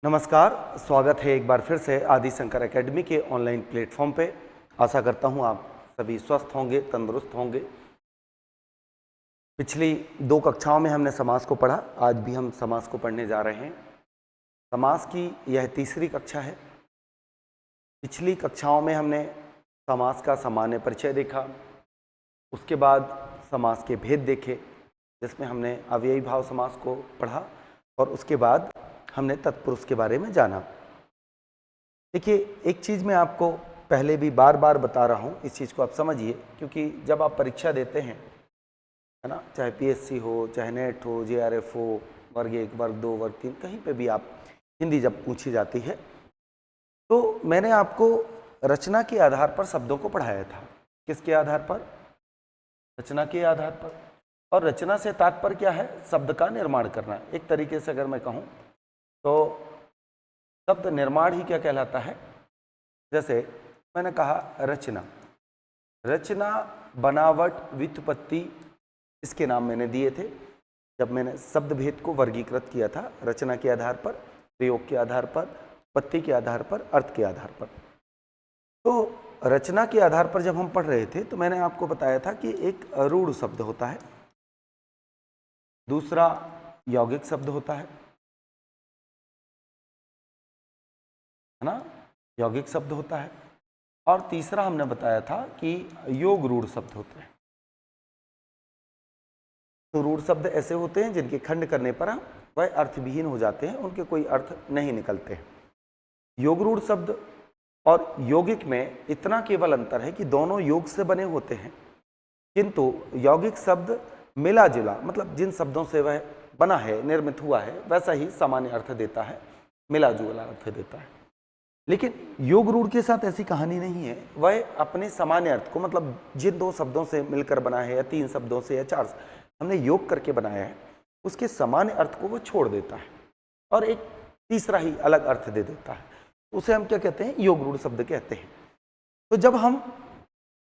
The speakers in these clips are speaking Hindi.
नमस्कार, स्वागत है एक बार फिर से आदि शंकर एकेडमी के ऑनलाइन प्लेटफॉर्म पे। आशा करता हूँ आप सभी स्वस्थ होंगे, तंदुरुस्त होंगे। पिछली 2 कक्षाओं में हमने समास को पढ़ा, आज भी हम समास को पढ़ने जा रहे हैं। समास की यह तीसरी कक्षा है। पिछली कक्षाओं में हमने समास का सामान्य परिचय देखा, उसके बाद समास के भेद देखे, जिसमें हमने अव्ययी भाव समास को पढ़ा और उसके बाद हमने तत्पुरुष के बारे में जाना। देखिए, एक चीज़ मैं आपको पहले भी बार बार बता रहा हूँ, इस चीज़ को आप समझिए, क्योंकि जब आप परीक्षा देते हैं, है ना, चाहे पीएससी हो, चाहे नेट हो, जेआरएफ हो, वर्ग 1, वर्ग 2, वर्ग 3, कहीं पे भी आप हिंदी जब पूछी जाती है तो मैंने आपको रचना के आधार पर शब्दों को पढ़ाया था। किसके आधार पर? रचना के आधार पर। और रचना से तात्पर्य क्या है? शब्द का निर्माण करना। एक तरीके से अगर मैं कहूँ तो शब्द निर्माण ही क्या कहलाता है? जैसे मैंने कहा रचना, रचना, बनावट, व्युत्पत्ति, इसके नाम मैंने दिए थे जब मैंने शब्द भेद को वर्गीकृत किया था। रचना के आधार पर, प्रयोग के आधार पर, उत्पत्ति के आधार पर, अर्थ के आधार पर। तो रचना के आधार पर जब हम पढ़ रहे थे तो मैंने आपको बताया था कि एक रूढ़ शब्द होता है, दूसरा यौगिक शब्द होता है ना, यौगिक शब्द होता है, और तीसरा हमने बताया था कि योग रूढ़ शब्द होते हैं। तो रूढ़ शब्द ऐसे होते हैं जिनके खंड करने पर वह अर्थविहीन हो जाते हैं, उनके कोई अर्थ नहीं निकलते हैं। योग रूढ़ शब्द और यौगिक में इतना केवल अंतर है कि दोनों योग से बने होते हैं, किंतु यौगिक शब्द मिला जुला, मतलब जिन शब्दों से वह बना है, निर्मित हुआ है, वैसा ही सामान्य अर्थ देता है, मिला जुला अर्थ देता है। लेकिन योग रूढ़ के साथ ऐसी कहानी नहीं है। वह अपने सामान्य अर्थ को, मतलब जिन 2 शब्दों से मिलकर बना है या 3 शब्दों से या 4 हमने योग करके बनाया है, उसके सामान्य अर्थ को वो छोड़ देता है और एक तीसरा ही अलग अर्थ दे देता है। उसे हम क्या कहते हैं? योग रूढ़ शब्द कहते हैं। तो जब हम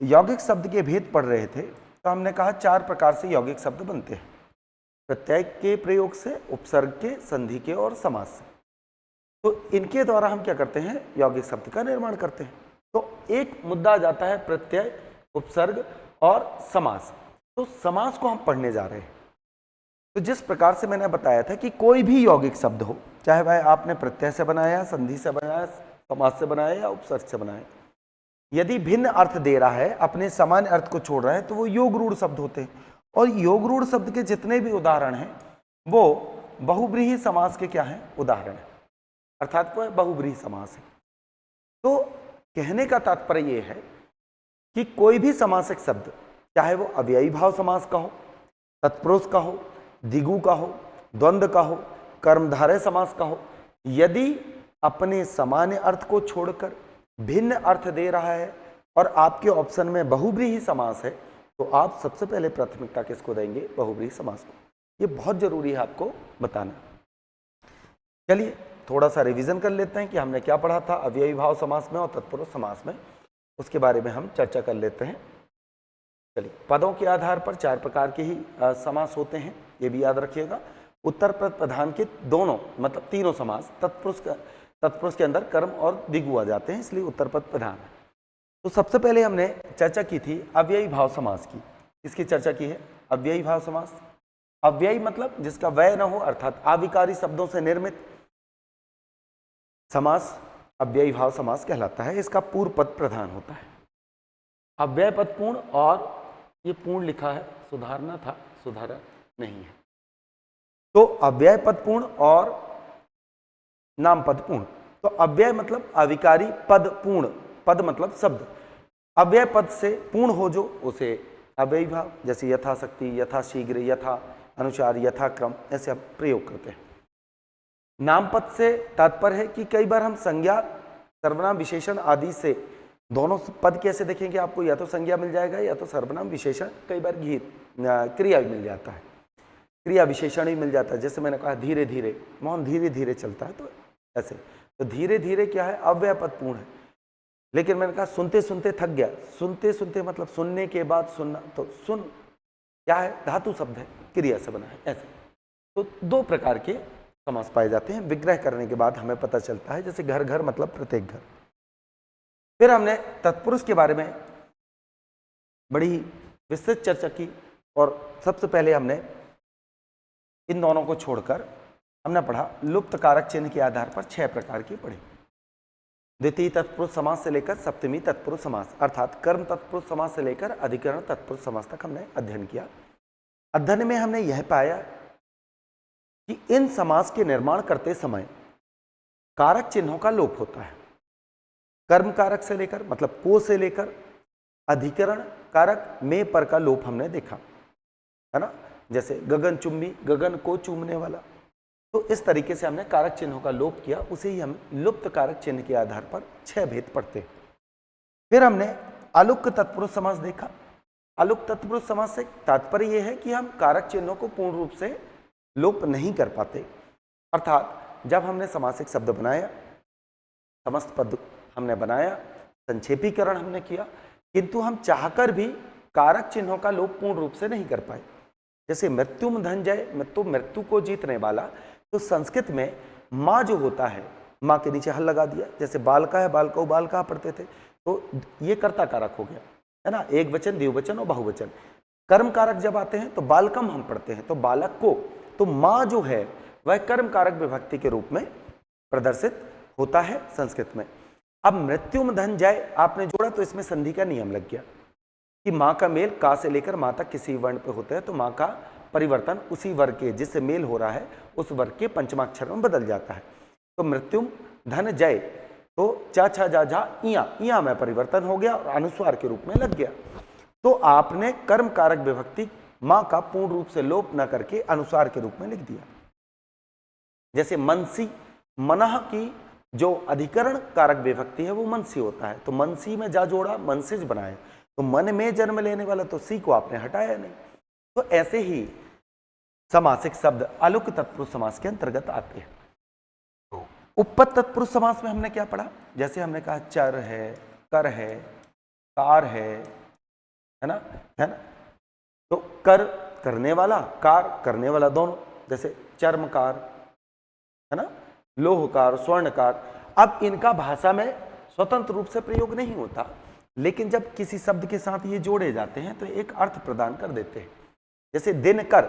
यौगिक शब्द के भेद पढ़ रहे थे तो हमने कहा 4 प्रकार से यौगिक शब्द बनते हैं: प्रत्यय के प्रयोग से, उपसर्ग के, संधि के और समास से। तो इनके द्वारा हम क्या करते हैं? यौगिक शब्द का निर्माण करते हैं। तो एक मुद्दा आ जाता है प्रत्यय, उपसर्ग और समास। तो समास को हम पढ़ने जा रहे हैं। तो जिस प्रकार से मैंने बताया था कि कोई भी यौगिक शब्द हो, चाहे वह आपने प्रत्यय से बनाया, संधि से बनाया, समास से बनाया या उपसर्ग से बनाया, यदि भिन्न अर्थ दे रहा है, अपने सामान्य अर्थ को छोड़ रहा है, तो वो योग रूढ़ शब्द होते हैं। और योग रूढ़ शब्द के जितने भी उदाहरण हैं वो बहुव्रीहि समास के क्या हैं? उदाहरण है, अर्थात वह बहुव्रीहि समास है। तो कहने का तात्पर्य यह है कि कोई भी समासक शब्द, चाहे वो अव्ययी भाव समास का हो, तत्पुरुष का हो, द्विगु का हो, द्वंद्व का हो, कर्मधारय समास का हो, यदि अपने सामान्य अर्थ को छोड़कर भिन्न अर्थ दे रहा है और आपके ऑप्शन में बहुव्रीहि समास है, तो आप सबसे पहले प्राथमिकता किसको देंगे? बहुव्रीहि समास को। ये बहुत जरूरी है आपको बताना। चलिए थोड़ा सा रिवीजन कर लेते हैं कि हमने क्या पढ़ा था अव्ययी भाव समास में और तत्पुरुष समास में, उसके बारे में हम चर्चा कर लेते हैं। चलिए, पदों के आधार पर 4 प्रकार के ही समास होते हैं, ये भी याद रखिएगा। उत्तर पद प्रधान के दोनों, मतलब तीनों समास, तत्पुरुष के अंदर कर्म और द्विगु आ जाते हैं, इसलिए उत्तर पद प्रधान है। तो सबसे पहले हमने चर्चा की थी अव्ययी भाव समास की। किसकी चर्चा की है? अव्ययी भाव समास। अव्ययी मतलब जिसका व्यय न हो, अर्थात आविकारी शब्दों से निर्मित समास अव्ययी भाव समास कहलाता है। इसका पूर्व पद प्रधान होता है। अव्यय पद पूर्ण, और ये पूर्ण लिखा है, सुधारना था, सुधारा नहीं है। तो अव्यय पद पूर्ण और नाम पद पूर्ण। तो अव्यय मतलब अविकारी, पद पूर्ण, पद मतलब शब्द, अव्यय पद से पूर्ण हो जो, उसे अव्ययी भाव, जैसे यथाशक्ति, यथाशीघ्र, यथा अनुसार, यथाक्रम, ऐसे आप प्रयोग करते हैं। नाम पद से तात्पर्य है कि कई बार हम संज्ञा, सर्वनाम, विशेषण आदि से, दोनों पद कैसे देखेंगे आपको, या तो संज्ञा मिल जाएगा या तो सर्वनाम, विशेषण, कई बार क्रिया भी मिल जाता है, क्रिया विशेषण ही मिल जाता है। जैसे मैंने कहा धीरे धीरे, मोहन धीरे धीरे चलता है, तो ऐसे। तो धीरे धीरे क्या है? अव्यय पद पूर्ण है। लेकिन मैंने कहा सुनते सुनते थक गया, सुनते सुनते मतलब सुनने के बाद सुनना, तो सुन क्या है? धातु शब्द है, क्रिया से बना है, ऐसे। तो 2 प्रकार के समास पाए जाते हैं। विग्रह करने के बाद हमें पता चलता है, जैसे घर घर मतलब प्रत्येक घर। फिर हमने तत्पुरुष के बारे में बड़ी विस्तृत चर्चा की और सबसे पहले हमने इन दोनों को छोड़कर हमने पढ़ा लुप्त कारक चिन्ह के आधार पर 6 प्रकार की पढ़ी। द्वितीय तत्पुरुष समास से लेकर सप्तमी तत्पुरुष समास अर्थात कर्म तत्पुरुष समास से लेकर अधिकरण तत्पुरुष समास तक हमने अध्ययन किया। अध्ययन में हमने यह पाया कि इन समास के निर्माण करते समय कारक चिन्हों का लोप होता है। कर्म कारक से लेकर मतलब को से लेकर अधिकरण कारक में पर का लोप हमने देखा है ना, जैसे गगन चुंबी, गगन को चूमने वाला। तो इस तरीके से हमने कारक चिन्हों का लोप किया, उसे ही हम लुप्त कारक चिन्ह के आधार पर 6 भेद पढ़ते हैं। फिर हमने अलुक तत्पुरुष समास देखा। अलुक तत्पुरुष समास से तात्पर्य यह है कि हम कारक चिन्हों को पूर्ण रूप से लोप नहीं कर पाते, अर्थात जब हमने समासिक शब्द बनाया, समस्त पद हमने बनाया, संक्षेपीकरण हमने किया, किंतु हम चाहकर भी कारक चिन्हों का लोप पूर्ण रूप से नहीं कर पाए। जैसे मृत्युम धनंजय, मृत्यु को जीतने वाला, तो संस्कृत में माँ जो होता है, माँ के नीचे हल लगा दिया। जैसे बालका है, बालका बालका पढ़ते थे, तो ये कर्ता कारक हो गया है ना, एक वचन, द्विवचन और बहुवचन। कर्म कारक जब आते हैं तो बालकम हम पढ़ते हैं, तो बालक को, तो माँ जो है वह कर्म कारक विभक्ति के रूप में प्रदर्शित होता है संस्कृत में। अब मृत्युम धनंजय आपने जोड़ा तो इसमें संधि का नियम लग गया कि माँ का मेल का से लेकर माँ तक किसी वर्ण पे होता है, तो माँ का परिवर्तन उसी वर्ग के जिससे मेल हो रहा है उस वर्ग के पंचमाक्षर में बदल जाता है। तो मृत्युम धन जय, तो चा छा जा झा इया में परिवर्तन हो गया और अनुस्वार के रूप में लग गया। तो आपने कर्म कारक विभक्ति माँ का पूर्ण रूप से लोप न करके अनुस्वार के रूप में लिख दिया। जैसे मनसी, मनः की जो अधिकरण कारक विभक्ति है वो मनसी होता है, तो मनसी में जा जोड़ा, मनसिज बनाए, तो मन में जन्म लेने वाला, तो सी को आपने हटाया नहीं। तो ऐसे ही समासिक शब्द अलुक तत्पुरुष समास के अंतर्गत आते हैं। उपपद तत्पुरुष समास में हमने क्या पढ़ा, जैसे हमने कहा चर है, कर है, कार है ना, है ना। तो कर करने वाला, कार करने वाला, दोनों, जैसे चर्मकार है ना, लोहकार, स्वर्णकार। अब इनका भाषा में स्वतंत्र रूप से प्रयोग नहीं होता, लेकिन जब किसी शब्द के साथ ये जोड़े जाते हैं तो एक अर्थ प्रदान कर देते हैं। जैसे दिन कर,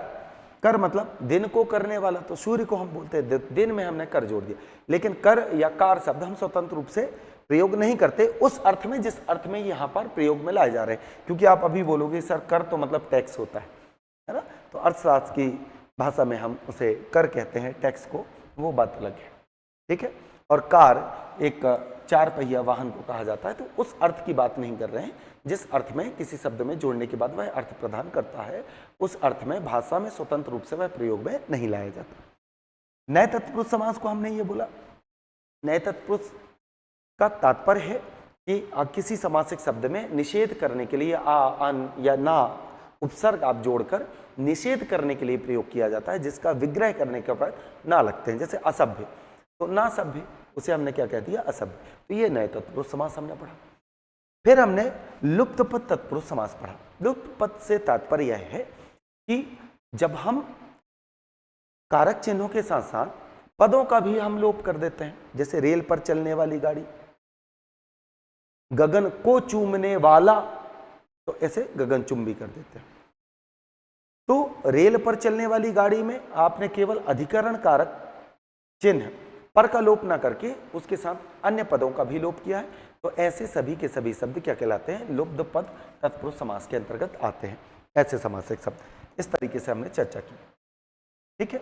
कर मतलब दिन को करने वाला, तो सूर्य को हम बोलते हैं दिन में हमने कर जोड़ दिया, लेकिन कर या कार शब्द हम स्वतंत्र रूप से प्रयोग नहीं करते उस अर्थ में जिस अर्थ में यहाँ पर प्रयोग में लाए जा रहे हैं। क्योंकि आप अभी बोलोगे सर कर तो मतलब टैक्स होता है ना, तो अर्थशास्त्र की भाषा में हम उसे कर कहते हैं, टैक्स को, वो बात अलग है, ठीक है। और कार एक 4 पहिया वाहन को कहा जाता है, तो उस अर्थ की बात नहीं कर रहे हैं जिस अर्थ में किसी शब्द में जोड़ने के बाद वह अर्थ प्रदान करता है, उस अर्थ में भाषा में स्वतंत्र रूप से वह प्रयोग में नहीं लाया जाता। नए तत्पुरुष समास को हमने ये बोला, नए तत्पुरुष का तात्पर्य है कि किसी समासिक शब्द में निषेध करने के लिए आ, अन या ना उपसर्ग आप जोड़कर निषेध करने के लिए प्रयोग किया जाता है, जिसका विग्रह करने के बाद ना लगते हैं। जैसे असभ्य, तो ना सभ्य, उसे हमने क्या कह दिया, असभ्य। तो ये नए तत्पुरुष समास हमने पढ़ा। फिर हमने लुप्त पद तत्पुरुष समास पढ़ा। लुप्त पद से तात्पर्य यह है कि जब हम कारक चिन्हों के साथ साथ पदों का भी हम लोप कर देते हैं। जैसे रेल पर चलने वाली गाड़ी, गगन को चूमने वाला, तो ऐसे गगन चुंबी कर देते हैं। तो रेल पर चलने वाली गाड़ी में आपने केवल अधिकरण कारक चिन्ह पर का लोप ना करके उसके साथ अन्य पदों का भी लोप किया है। तो ऐसे सभी के सभी शब्द क्या कहलाते हैं, लुप्त पद तत्पुरुष समास के अंतर्गत आते हैं। ऐसे समासिक शब्द इस तरीके से हमने चर्चा की, ठीक है।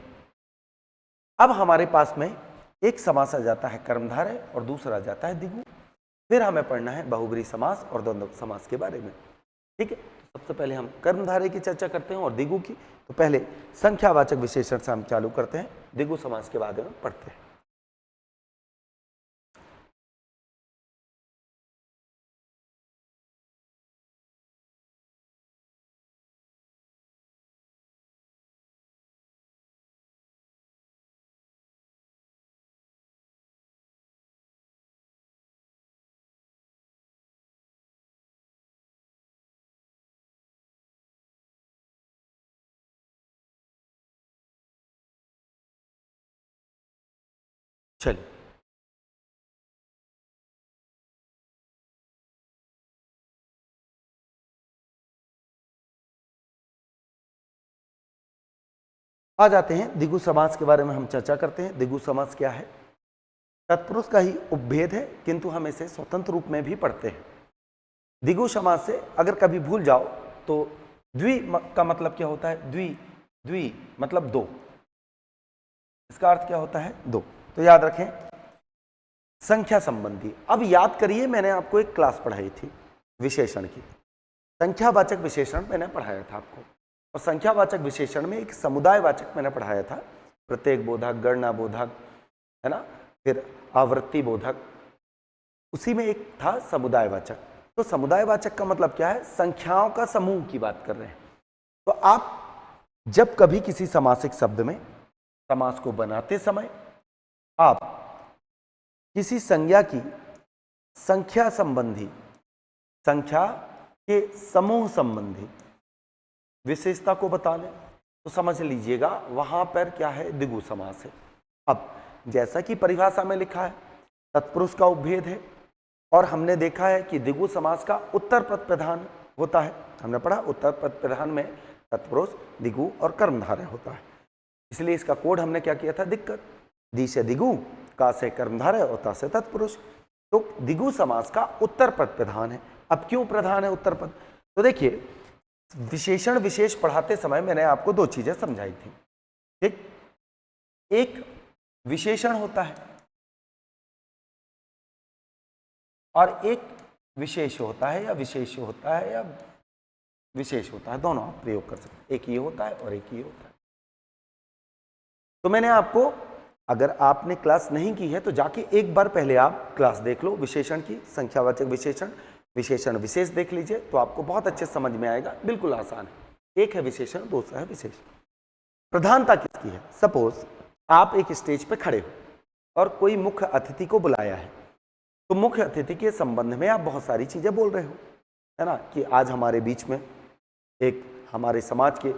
अब हमारे पास में एक समास आ जाता है कर्मधारय और दूसरा आ जाता है द्विगु। फिर हमें पढ़ना है बहुब्रीहि समास और द्वंद्व समास के बारे में, ठीक है। तो सबसे पहले हम कर्मधारय की चर्चा करते हैं और द्विगु की। तो पहले संख्यावाचक विशेषण से हम चालू करते हैं, द्विगु समास के बारे में पढ़ते हैं। चलिए, आ जाते हैं द्विगु समास के बारे में हम चर्चा करते हैं। द्विगु समास क्या है? तत्पुरुष का ही उपभेद है, किंतु हम इसे स्वतंत्र रूप में भी पढ़ते हैं। द्विगु समास से अगर कभी भूल जाओ तो द्वि का मतलब क्या होता है? द्वि, द्वि मतलब दो, इसका अर्थ क्या होता है? दो। तो याद रखें, संख्या संबंधी। अब याद करिए, मैंने आपको एक क्लास पढ़ाई थी विशेषण की, संख्यावाचक विशेषण मैंने पढ़ाया था आपको, और संख्यावाचक विशेषण में एक समुदायवाचक मैंने पढ़ाया था, प्रत्येक बोधक, गणना बोधक, है ना, फिर आवृत्ति बोधक, उसी में एक था समुदायवाचक। तो समुदायवाचक का मतलब क्या है? संख्याओं का समूह की बात कर रहे हैं। तो आप जब कभी किसी समासिक शब्द में समास को बनाते समय आप किसी संज्ञा की संख्या संबंधी, संख्या के समूह संबंधी विशेषता को बता लें तो समझ लीजिएगा वहां पर क्या है? द्विगु समास है। अब जैसा कि परिभाषा में लिखा है, तत्पुरुष का उपभेद है, और हमने देखा है कि द्विगु समास का उत्तर पद प्रधान होता है। हमने पढ़ा उत्तर पद प्रधान में तत्पुरुष, द्विगु और कर्मधारय होता है, इसलिए इसका कोड हमने क्या किया था? दिक्कत। दी से द्विगु, का से कर्मधारय और ता से तत्पुरुष। तो द्विगु समास का उत्तर पद प्रधान है। अब क्यों प्रधान है उत्तर पद? तो देखिए, विशेषण विशेष पढ़ाते समय मैंने आपको दो चीजें समझाई थी, ठीक? एक विशेषण होता है और एक विशेष होता है, या विशेष होता है या विशेष होता है, दोनों आप प्रयोग कर सकते हैं। एक ये होता है और एक ये होता है। तो मैंने आपको, अगर आपने क्लास नहीं की है तो जाके एक बार पहले आप क्लास देख लो विशेषण की, संख्यावाचक विशेषण, विशेषण विशेष देख लीजिए, तो आपको बहुत अच्छे समझ में आएगा। बिल्कुल आसान है। एक है विशेषण, दूसरा है विशेष। प्रधानता किसकी है? सपोज आप एक स्टेज पे खड़े हो और कोई मुख्य अतिथि को बुलाया है, तो मुख्य अतिथि के संबंध में आप बहुत सारी चीजें बोल रहे हो, है ना, कि आज हमारे बीच में एक हमारे समाज के,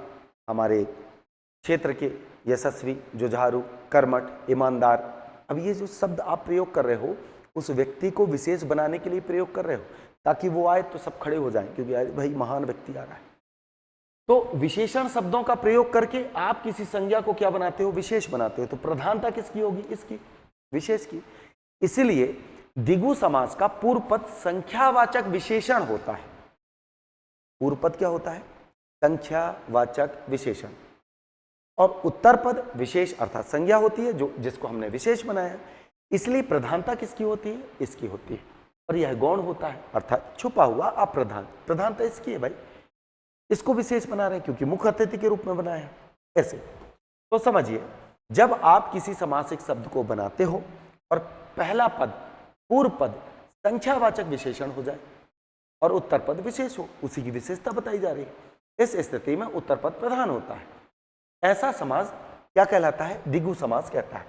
हमारे क्षेत्र के यशस्वी, जुझारू, कर्मठ, ईमानदार। अब ये जो शब्द आप प्रयोग कर रहे हो उस व्यक्ति को विशेष बनाने के लिए प्रयोग कर रहे हो, ताकि वो आए तो सब खड़े हो जाएं, क्योंकि भाई महान व्यक्ति आ रहा है। तो विशेषण शब्दों का प्रयोग करके आप किसी संज्ञा को क्या बनाते हो? विशेष बनाते हो। तो प्रधानता किसकी होगी? इसकी, विशेष की। इसलिए द्विगु समास का पूर्व पद संख्यावाचक विशेषण होता है। पूर्व पद क्या होता है? संख्यावाचक विशेषण, और उत्तर पद विशेष अर्थात संज्ञा होती है, जो जिसको हमने विशेष बनाया। इसलिए प्रधानता किसकी होती है? इसकी होती है। और यह गौण होता है, अर्थात छुपा हुआ अप्रधान। प्रधानता इसकी है भाई, इसको विशेष बना रहे हैं क्योंकि मुख्य अतिथि के रूप में बनाया है। ऐसे तो समझिए, जब आप किसी समासिक शब्द को बनाते हो और पहला पद, पूर्व पद संख्यावाचक विशेषण हो जाए और उत्तर पद विशेष हो, उसी की विशेषता बताई जा रही है, इस स्थिति में उत्तर पद प्रधान होता है। ऐसा समास क्या कहलाता है? द्विगु समास कहता है।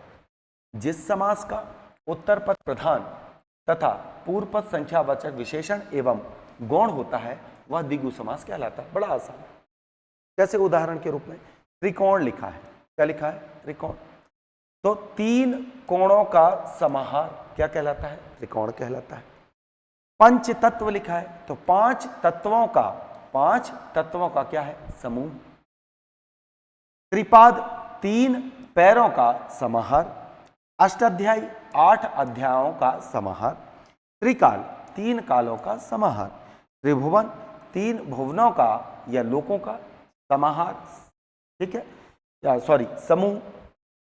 जिस समास का उत्तर पद प्रधान तथा पूर्व पद संख्यावाचक विशेषण एवं गौण होता है वह द्विगु समास कहलाता है। बड़ा आसान। जैसे उदाहरण के रूप में त्रिकोण लिखा है। क्या लिखा है? त्रिकोण। तो तीन कोणों का समाहार क्या कहलाता है? त्रिकोण कहलाता है। पंच तत्व लिखा है, तो पांच तत्वों का क्या है? समूह। त्रिपाद, तीन पैरों का समाहार। अष्टाध्यायी, 8 अध्यायों का समाहार। त्रिकाल, 3 कालों का समाहार। त्रिभुवन, 3 भुवनों का या लोकों का समाहार। ठीक है, या सॉरी समूह।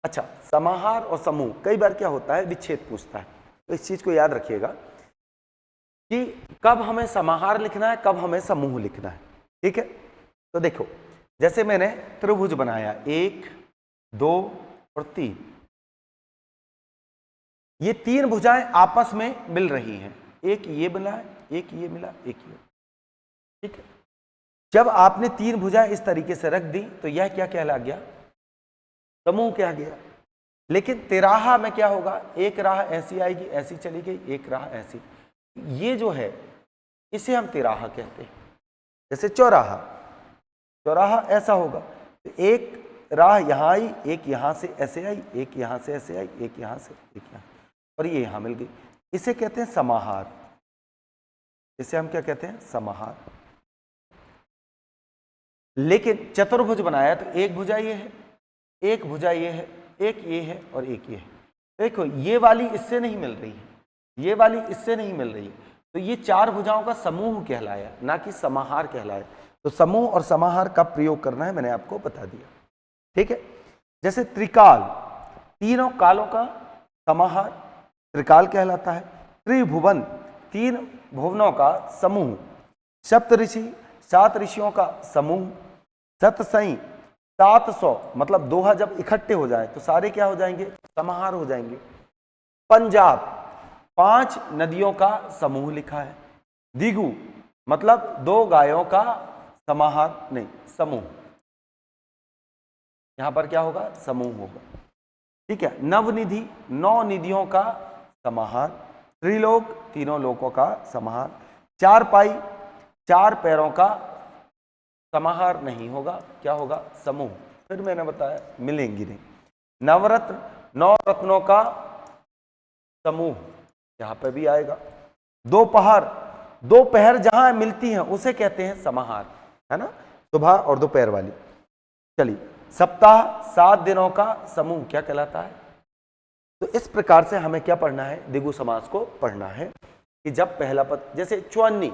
अच्छा, समाहार और समूह कई बार क्या होता है? विच्छेद पूछता है, तो इस चीज को याद रखिएगा कि कब हमें समाहार लिखना है, कब हमें समूह लिखना है। ठीक है, तो देखो, जैसे मैंने त्रिभुज बनाया, 1, 2 और 3। ये 3 भुजाएं आपस में मिल रही हैं, एक ये मिला, एक ये मिला, एक ये। ठीक है, जब आपने 3 भुजाएं इस तरीके से रख दी तो यह क्या कहला गया? समूह कह गया। लेकिन तिराहा में क्या होगा? एक राह ऐसी आएगी, ऐसी चली गई, एक राह ऐसी। ये जो है इसे हम तिराहा कहते हैं। जैसे चौराहा, चौराहा ऐसा होगा, तो एक राह यहाँ आई, एक यहाँ से ऐसे आई, एक यहाँ से ऐसे आई, एक यहाँ से, एक यहाँ, और ये यहाँ मिल गई। इसे कहते हैं समाहार। इसे हम क्या कहते हैं? समाहार। लेकिन चतुर्भुज बनाया तो एक भुजा ये है, एक भुजा ये है, एक ये है और एक ये है। देखो ये वाली इससे नहीं मिल रही है, ये वाली इससे नहीं मिल रही है, तो ये चार भुजाओं का समूह कहलाया, ना कि समाहार कहलाया। तो समूह और समाहार का प्रयोग करना है, मैंने आपको बता दिया। ठीक है, जैसे त्रिकाल, तीनों कालों का समाहार त्रिकाल कहलाता है। त्रिभुवन, तीन भुवनों का समूह। सप्तऋषि, 7 ऋषियों का समूह। सतसई, 700, मतलब दोहा जब इकट्ठे हो जाए तो सारे क्या हो जाएंगे? समाहार हो जाएंगे। पंजाब, 5 नदियों का समूह लिखा है। दिगु, मतलब 2 गायों का समाहार, नहीं समूह, यहां पर क्या होगा? समूह होगा। ठीक है। नवनिधि, 9 निधियों का समाहार। त्रिलोक, तीनों लोकों का समाहार। चारपाई, 4 पैरों का समाहार नहीं होगा, क्या होगा? समूह। फिर मैंने बताया मिलेंगी नहीं। नवरत्न, 9 रत्नों का समूह, यहां पर भी आएगा। दोपहर, 2 पहर जहां मिलती हैं उसे कहते हैं समाहार, है ना, सुबह और दोपहर वाली। चलिए, सप्ताह, 7 दिनों का समूह क्या कहलाता है? तो इस प्रकार से हमें क्या पढ़ना है? द्विगु समास को पढ़ना है कि जब पहला पद, जैसे चौन्नी,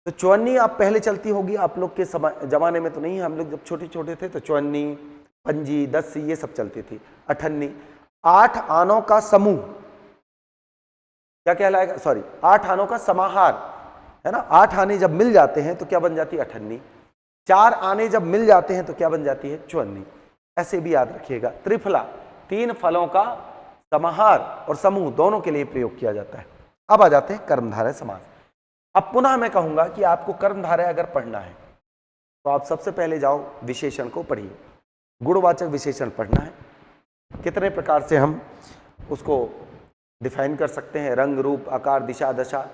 तो चौन्नी आप पहले चलती होगी, आप लोग के जमाने में तो नहीं, हम लोग जब छोटे छोटे थे तो चौन्नी, पंजी, दस्सी ये सब चलती थी। अठन्नी, 8 आनों का समूह क्या कहलाएगा? सॉरी, 8 आनों का समाहार, है ना। 8 आने जब मिल जाते हैं तो क्या बन जाती है? अठन्नी। 4 आने जब मिल जाते हैं तो क्या बन जाती है? चौन्नी। ऐसे भी याद रखिएगा। त्रिफला, 3 फलों का समाहार और समूह दोनों के लिए प्रयोग किया जाता है। अब आ जाते हैं कर्मधारय समास। अब पुनः मैं कहूंगा कि आपको कर्मधारय अगर पढ़ना है तो आप सबसे पहले जाओ विशेषण को पढ़िए। गुणवाचक विशेषण पढ़ना है, कितने प्रकार से हम उसको डिफाइन कर सकते हैं, रंग, रूप, आकार, दिशा, दशा,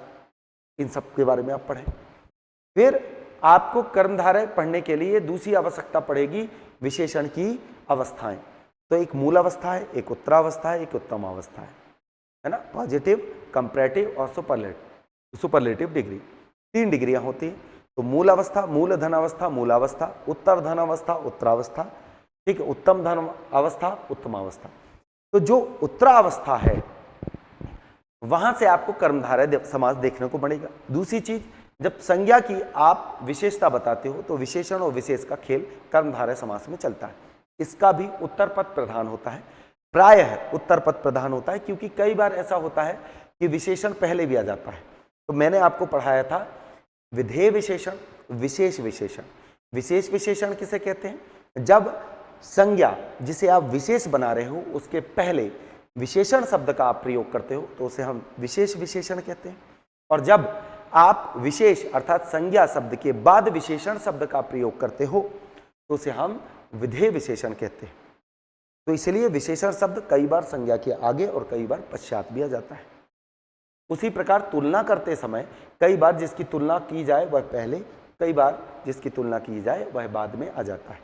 इन सब के बारे में आप पढ़ें। फिर आपको कर्मधारय पढ़ने के लिए दूसरी आवश्यकता पड़ेगी विशेषण की अवस्थाएं। तो एक मूल अवस्था है, एक उत्तरावस्था है, एक उत्तम अवस्था है ना। पॉजिटिव, कंपैरेटिव और सुपरलेटिव डिग्री, 3 डिग्रियां होती हैं। तो मूल अवस्था, मूल धन अवस्था, मूलावस्था, उत्तर धन अवस्था, उत्तरावस्था, ठीक है, उत्तम धन अवस्था, उत्तमावस्था। तो जो उत्तरावस्था है वहां से आपको कर्मधारय समास देखने को पड़ेगा। दूसरी चीज, जब संज्ञा की आप विशेषता बताते हो तो विशेषण और विशेष का खेल कर्मधारय समास में चलता है। इसका भी उत्तर पद प्रधान होता है, प्रायः उत्तर पद प्रधान होता है, क्योंकि कई बार ऐसा होता है कि विशेषण पहले भी आ जाता है। तो मैंने आपको पढ़ाया था विधेय विशेषण, विशेष विशेषण। विशेष विशेषण किसे कहते हैं? जब संज्ञा जिसे आप विशेष बना रहे हो उसके पहले विशेषण शब्द का आप प्रयोग करते हो तो उसे हम विशेष विशेषण कहते हैं। और जब आप विशेष अर्थात संज्ञा शब्द के बाद विशेषण शब्द का प्रयोग करते हो तो उसे हम विधेय विशेषण कहते हैं। तो इसलिए विशेषण शब्द कई बार संज्ञा के आगे और कई बार पश्चात भी आ जाता है। उसी प्रकार तुलना करते समय कई बार जिसकी तुलना की जाए वह पहले, कई बार जिसकी तुलना की जाए वह बाद में आ जाता है।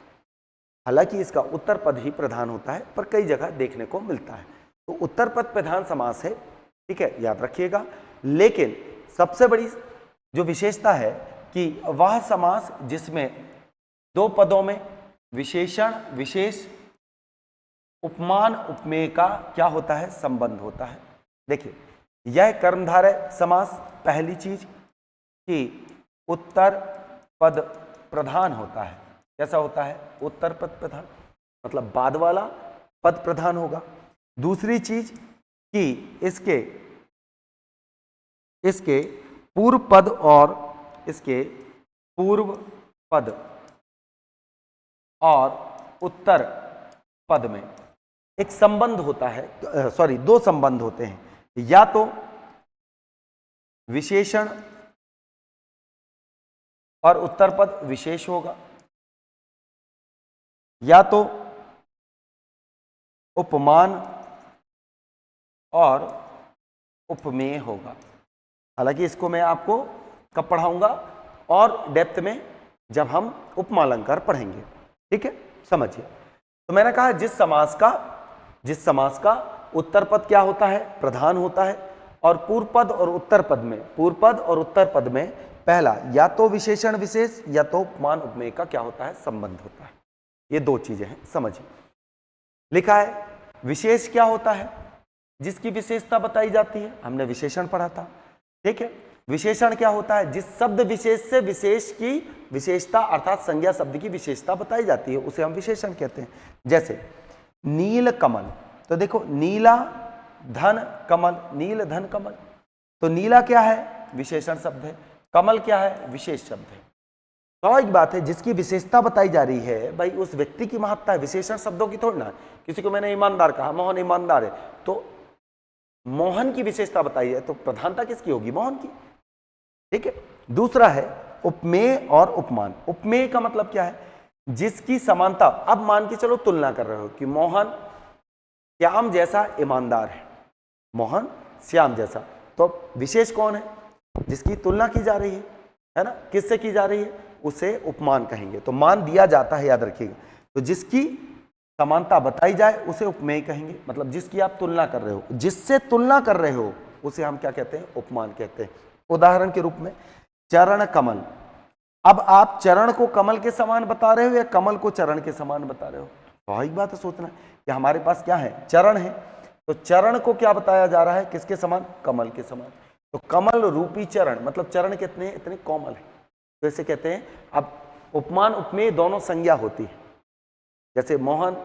हालांकि इसका उत्तर पद ही प्रधान होता है, पर कई जगह देखने को मिलता है। तो उत्तर पद प्रधान समास है, ठीक है, याद रखिएगा। लेकिन सबसे बड़ी जो विशेषता है कि वह समास जिसमें 2 पदों में विशेषण, विशेष, उपमान, उपमेय का क्या होता है? संबंध होता है। देखिए, यह कर्मधारय समास, पहली चीज कि उत्तर पद प्रधान होता है। कैसा होता है? उत्तर पद प्रधान, मतलब बाद वाला पद प्रधान होगा। दूसरी चीज कि इसके पूर्व पद और इसके पूर्व पद और उत्तर पद में एक संबंध होता है, 2 संबंध होते हैं। या तो विशेषण और उत्तर पद विशेष होगा, या तो उपमान और उपमेय होगा। हालांकि इसको मैं आपको कब पढ़ाऊंगा? और डेप्थ में जब हम उपमालंकार पढ़ेंगे। ठीक है, समझिए। तो मैंने कहा जिस समास का उत्तर पद क्या होता है, प्रधान होता है, और पूर्व पद और उत्तर पद में पहला या तो विशेषण विशेष या तो उपमान उपमेय का क्या होता है, संबंध होता है। ये दो चीजें हैं, समझिए। लिखा है विशेष क्या होता है, जिसकी विशेषता बताई जाती है, हमने विशेषण पढ़ा था, ठीक है। विशेषण क्या होता है, जिस शब्द विशेष से विशेष की विशेषता अर्थात संज्ञा शब्द की विशेषता बताई जाती है, उसे हम विशेषण कहते हैं। जैसे नील कमल, तो देखो नीला धन कमल, नील धन कमल, तो नीला क्या है, विशेषण शब्द है, कमल क्या है, विशेष शब्द है। स्वाभाविक बात है, जिसकी विशेषता बताई जा रही है भाई उस व्यक्ति की महत्ता है, विशेषण शब्दों की थोड़ी ना। किसी को मैंने ईमानदार कहा, मोहन ईमानदार है, तो मोहन की विशेषता बताई है, तो प्रधानता किसकी होगी, मोहन की, ठीक है। दूसरा है उपमेय और उपमान। उपमेय का मतलब क्या है, जिसकी समानता, अब मान के चलो तुलना कर रहे हो कि मोहन श्याम जैसा ईमानदार है, मोहन श्याम जैसा, तो विशेष कौन है, जिसकी तुलना की जा रही है ना, किससे की जा रही है, उसे उपमान कहेंगे। तो मान दिया जाता है, याद रखिएगा। तो जिसकी समानता बताई जाए उसे उपमेय कहेंगे, मतलब जिसकी आप तुलना कर रहे हो, जिससे तुलना कर रहे हो उसे हम क्या कहते हैं, उपमान कहते हैं। उदाहरण के रूप में चरण कमल, अब आप चरण को कमल के समान बता रहे हो या कमल को चरण के समान बता रहे हो। स्वाभाविक बात है सोचना कि हमारे पास क्या है, चरण है, तो चरण को क्या बताया जा रहा है, किसके समान, कमल के समान। तो कमल रूपी चरण, मतलब चरण कितने हैं, इतने कोमल है, तो इसे कहते हैं। अब उपमान उपमेय दोनों संज्ञा होती है, जैसे मोहन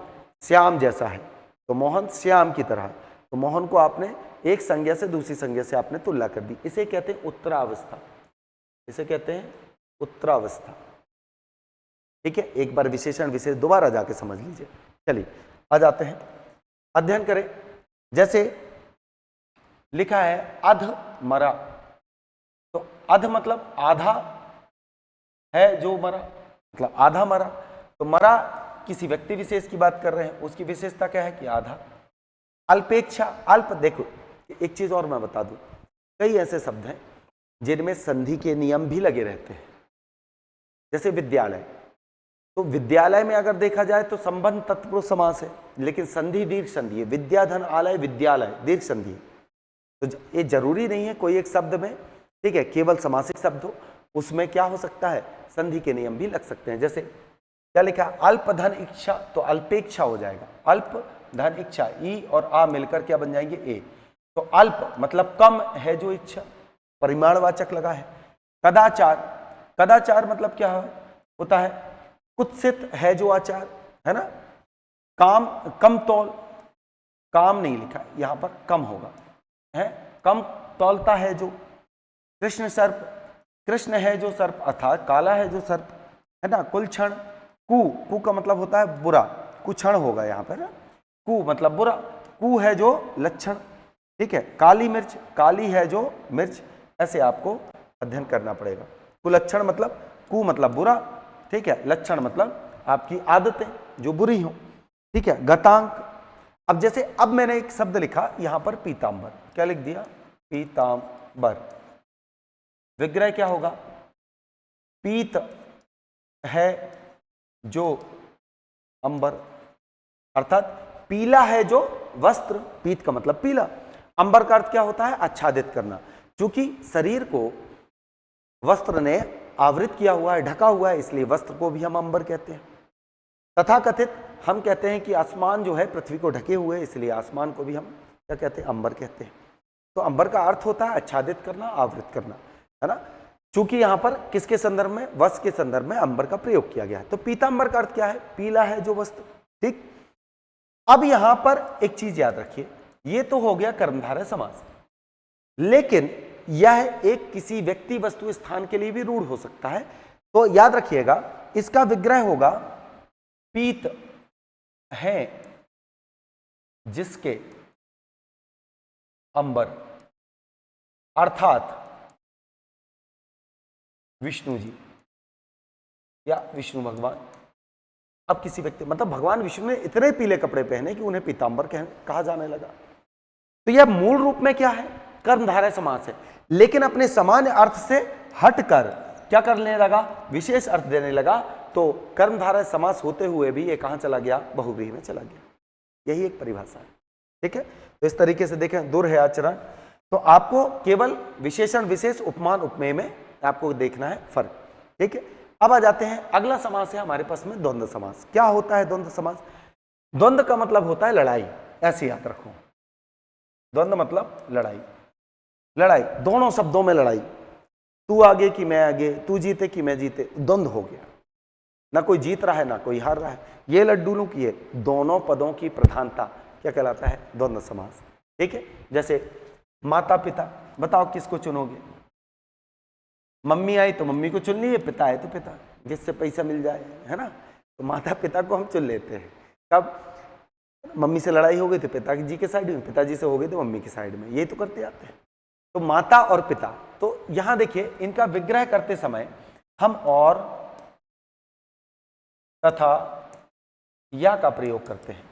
श्याम जैसा है, तो मोहन श्याम की तरह, तो मोहन को आपने एक संज्ञा से दूसरी संज्ञा से आपने तुलना कर दी, इसे कहते हैं उत्तरावस्था, इसे कहते हैं उत्तरावस्था, ठीक है। एक बार विशेषण विशेष दोबारा जाके समझ लीजिए। चलिए आ जाते हैं, अध्ययन करें। जैसे लिखा है अध मरा, तो अध मतलब आधा है जो मरा, मतलब आधा मरा, तो मरा किसी व्यक्ति विशेष की बात कर रहे हैं, उसकी विशेषता क्या है कि आधा। अल्पेक्षा, अल्प, देखो एक चीज और मैं बता दूं, कई ऐसे शब्द हैं जिनमें संधि के नियम भी लगे रहते हैं, जैसे विद्यालय, तो विद्यालय में अगर देखा जाए तो संबंध तत्पुरुष समास है, लेकिन संधि दीर्घ संधि है, विद्याधन आलय विद्यालय दीर्घ संधि है। तो ये जरूरी नहीं है कोई एक शब्द में, ठीक है, केवल समासिक शब्द हो, उसमें क्या हो सकता है, संधि के नियम भी लग सकते हैं। जैसे क्या लिखा, अल्प धन इच्छा, तो अल्पेक्षा हो जाएगा, अल्प धन इच्छा, ई और आ मिलकर क्या बन जाएंगे, ए। तो अल्प मतलब कम है जो इच्छा, परिमाणवाचक लगा है। कदाचार, कदाचार मतलब क्या होता है, कुत्सित है जो आचार, है ना। काम, कम तौल, काम नहीं लिखा यहां पर, कम होगा, है, कम तौलता है जो। कृष्ण सर्प, कृष्ण है जो सर्प, अर्थात काला है जो सर्प, है ना। कुलक्षण, कु का मतलब होता है बुरा, कुक्षण होगा यहाँ पर ना, कु मतलब बुरा, कु है जो लक्षण, ठीक है। काली मिर्च, काली है जो मिर्च, ऐसे आपको अध्ययन करना पड़ेगा। कुलक्षण मतलब, कु मतलब बुरा, ठीक है, लक्षण मतलब आपकी आदतें जो बुरी हो, ठीक है। गतांक, अब जैसे अब मैंने एक शब्द लिखा यहां पर पीतांबर, क्या लिख दिया, पीतांबर, विग्रह क्या होगा, पीत है जो अंबर, अर्थात पीला है जो वस्त्र, पीत का मतलब पीला, अंबर का अर्थ क्या होता है, आच्छादित करना। क्योंकि शरीर को वस्त्र ने आवृत किया हुआ है, ढका हुआ है, इसलिए वस्त्र को भी हम अंबर कहते हैं। तथाकथित हम कहते हैं कि आसमान जो है पृथ्वी को ढके हुए, इसलिए आसमान को भी हम क्या कहते हैं, अंबर कहते हैं। तो अंबर का अर्थ होता है आच्छादित करना, आवृत करना, है ना। चूंकि यहां पर किसके संदर्भ में, वस्त्र के संदर्भ में अंबर का प्रयोग किया गया है, तो पीतांबर का अर्थ क्या है, पीला है जो वस्त्र, ठीक। अब यहां पर एक चीज याद रखिए, ये तो हो गया कर्मधारय समास, लेकिन यह एक किसी व्यक्ति वस्तु स्थान के लिए भी रूढ़ हो सकता है। तो याद रखिएगा इसका विग्रह होगा पीत है जिसके अंबर, अर्थात विष्णु जी या विष्णु भगवान। अब किसी व्यक्ति, मतलब भगवान विष्णु ने इतने पीले कपड़े पहने कि उन्हें पीतांबर कहा जाने लगा। तो यह मूल रूप में क्या है, कर्मधारय समास है, लेकिन अपने सामान्य अर्थ से हटकर क्या करने लगा, विशेष अर्थ देने लगा, तो कर्मधारय समास होते हुए भी ये कहां चला गया, बहुव्रीहि में चला गया। यही एक परिभाषा है। ठीक है, तो इस तरीके से देखें, दुर है आचरण, तो आपको केवल विशेषण विशेष उपमान उपमेय में आपको देखना है फर्क। ठीक है, अब आ जाते हैं, अगला समास है हमारे पास में द्वंद्व समास। क्या होता है द्वंद्व समास? द्वंद्व का मतलब होता है लड़ाई, ऐसे याद रखो। द्वंद्व मतलब लड़ाई, लड़ाई, दोनों शब्दों में लड़ाई, तू आगे कि मैं आगे, तू जीते कि मैं जीते, द्वंद्व हो गया, ना कोई जीत रहा है ना कोई हार रहा है। ये लड्डू लू की, दोनों पदों की प्रधानता क्या कहलाता है, द्वंद्व समास। ठीक है, जैसे माता पिता, बताओ किसको चुनोगे? मम्मी आई तो मम्मी को चुन लिए, पिता आए तो पिता, जिससे पैसा मिल जाए, है ना। तो माता पिता को हम चुन लेते हैं। कब मम्मी से लड़ाई हो गई तो पिताजी के साइड में, पिताजी से हो गई तो मम्मी के साइड में, यही तो करते आते हैं। तो माता और पिता, तो यहां देखिए इनका विग्रह करते समय हम और तथा या का प्रयोग करते हैं।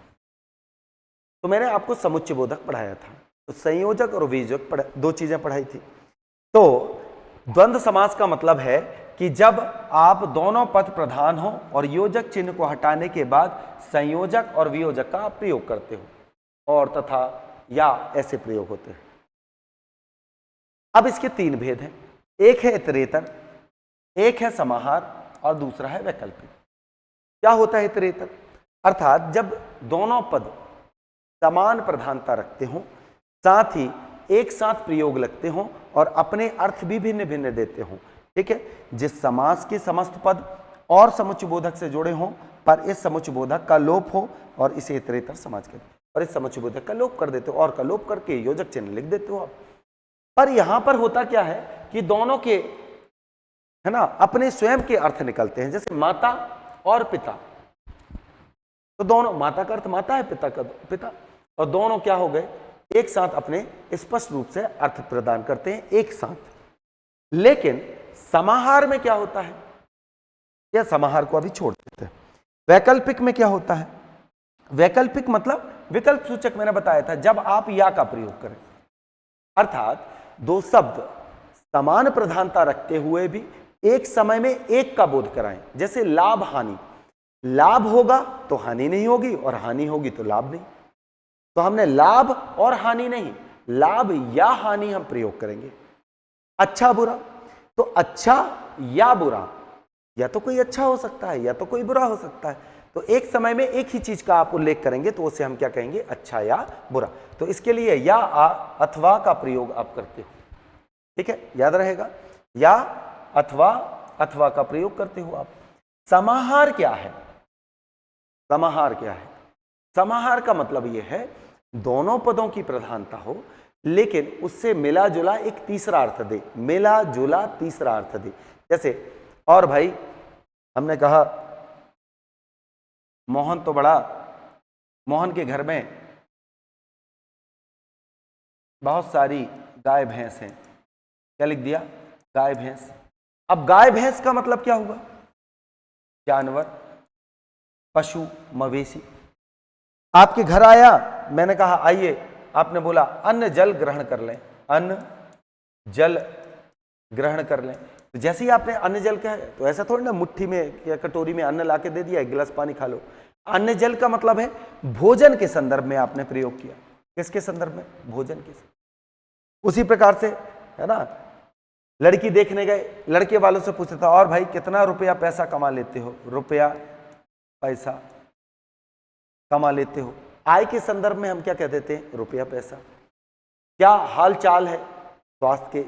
तो मैंने आपको समुच्चय बोधक पढ़ाया था, तो संयोजक और वियोजक दो चीजें पढ़ाई थी। तो द्वंद्व समास का मतलब है कि जब आप दोनों पद प्रधान हो और योजक चिन्ह को हटाने के बाद संयोजक और वियोजक का आप प्रयोग करते हो, और तथा या ऐसे प्रयोग होते हैं। अब इसके तीन भेद हैं, एक है इतरेतर, एक है समाहार और दूसरा है वैकल्पिक। क्या होता है इतरेतर? अर्थात जब दोनों पद समान प्रधानता रखते हो, साथ ही एक साथ प्रयोग लगते हो और अपने अर्थ भी भिन्न भिन्न देते हो। ठीक है, जिस समास के समस्त पद और समुच्चय बोधक से जुड़े हों पर इस समुच्चय बोधक का लोप हो और इसे इतरेतर समास कहते हैं, और इस समुच्चय बोधक का लोप कर देते हो और का लोप करके योजक चिन्ह लिख देते हो आप। पर यहां पर होता क्या है कि दोनों के, है ना, अपने स्वयं के अर्थ निकलते हैं। जैसे माता और पिता, तो दोनों, माता का अर्थ माता है, पिता का पिता, और दोनों क्या हो गए, एक साथ अपने स्पष्ट रूप से अर्थ प्रदान करते हैं एक साथ। लेकिन समाहार में क्या होता है, या समाहार को अभी छोड़ देते हैं। वैकल्पिक में क्या होता है? वैकल्पिक मतलब विकल्प सूचक, मैंने बताया था, जब आप या का प्रयोग करें, अर्थात दो शब्द समान प्रधानता रखते हुए भी एक समय में एक का बोध कराएं। जैसे लाभ हानि, लाभ होगा तो हानि नहीं होगी और हानि होगी तो लाभ नहीं। तो हमने लाभ और हानि नहीं, लाभ या हानि हम प्रयोग करेंगे। अच्छा बुरा, तो अच्छा या बुरा, या तो कोई अच्छा हो सकता है या तो कोई बुरा हो सकता है, तो एक समय में एक ही चीज का आप उल्लेख करेंगे तो उसे हम क्या कहेंगे, अच्छा या बुरा। तो इसके लिए या अथवा का प्रयोग आप करते हो। ठीक है, याद रहेगा, या अथवा का प्रयोग करते हो आप। समाहार क्या है? समाहार क्या है? समाहार का मतलब यह है दोनों पदों की प्रधानता हो लेकिन उससे मिला जुला एक तीसरा अर्थ दे, मिला जुला तीसरा अर्थ दे। जैसे, और भाई हमने कहा मोहन तो बड़ा, मोहन के घर में बहुत सारी गाय भैंस हैं, क्या लिख दिया, गाय भैंस। अब गाय भैंस का मतलब क्या हुआ, जानवर, पशु, मवेशी। आपके घर आया, मैंने कहा आइए, आपने बोला अन्न जल ग्रहण कर लें, अन्न जल ग्रहण कर लें। तो जैसे ही आपने अन्न जल कहा, तो ऐसा थोड़ी ना मुट्ठी में या कटोरी में अन्न लाके दे दिया, एक गिलास पानी खा लो। अन्न जल का मतलब है भोजन के संदर्भ में आपने प्रयोग किया। किसके संदर्भ में? भोजन के। उसी प्रकार से, है ना, लड़की देखने गए, लड़के वालों से पूछता था, और भाई कितना रुपया पैसा कमा लेते हो, रुपया पैसा कमा लेते हो। आय के संदर्भ में हम क्या कह देते हैं, रुपया पैसा। क्या हाल चाल है स्वास्थ्य के